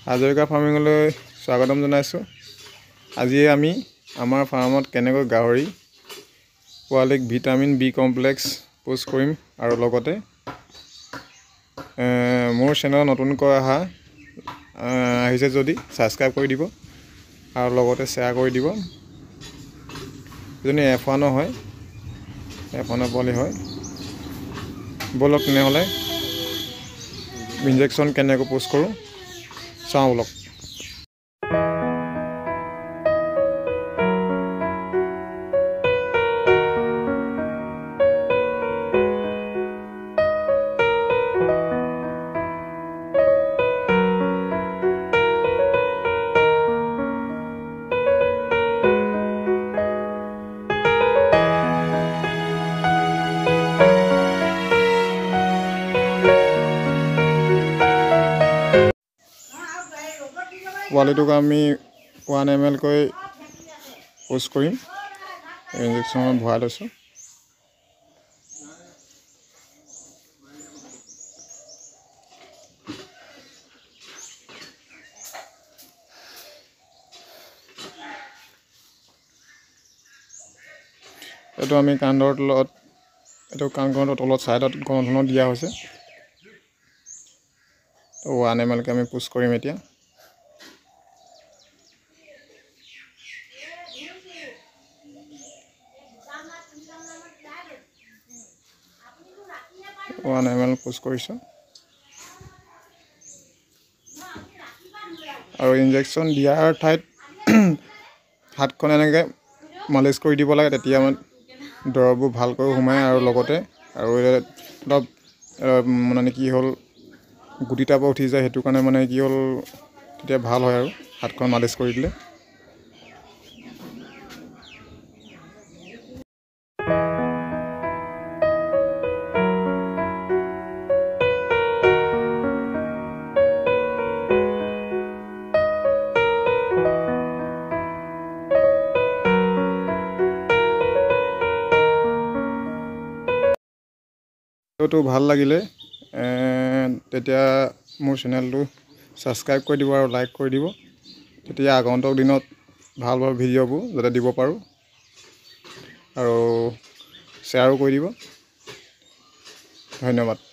হাজৰিকা ফাৰ্মিঙলৈ স্বাগতম জনাইছোঁ। আজি আমি আমাৰ ফাৰ্মত কেনেকৈ গাহৰি পোৱালিক ভিটামিন বি কমপ্লেক্স পোষ্ট কৰিম আৰু লগতে মোৰ চেনেল নতুনকৈ আহিছে যদি ছাবস্ক্ৰাইব কৰি দিব আৰু লগতে শ্বেয়াৰ কৰি দিব। যদি F1 হয়, F1 পোৱালি হয়, বলক তেনেহ'লে ইনজেকশ্যন কেনেকৈ পোষ্ট কৰোঁ চাওঁ বলক। পোৱালিটোক আমি 1 ml কৈ পোষ্ট কৰিম। ইনজেকশ্যনত ভৰাই লৈছোঁ। এইটো আমি কাণৰ তলত, কাণখনৰ তলত ছাইডত গণধনত দিয়া হৈছে। 1 ml কৈ আমি পোষ্ট কৰিম এতিয়া। One ml পোষ্ট কৰিছোঁ আৰু ইনজেকশ্যন দিয়াৰ ঠাইত হাতখন এনেকৈ মালিচ কৰি দিব লাগে, তেতিয়া দৰৱবোৰ ভালকৈ সোমায় আৰু লগতে অলপ মানে কি হ'ল গুটি টাইপৰ উঠি যায়, সেইটো কাৰণে মানে কি হ'ল তেতিয়া ভাল হয় আৰু হাতখন মালিচ কৰি দিলে। ভিডিঅ'টো ভাল লাগিলে তেতিয়া মোৰ চেনেলটো ছাবস্ক্ৰাইব কৰি দিব আৰু লাইক কৰি দিব, তেতিয়া আগন্তুক দিনত ভাল ভিডিঅ'বোৰ যাতে দিব পাৰোঁ আৰু শ্বেয়াৰো কৰি দিব। ধন্যবাদ।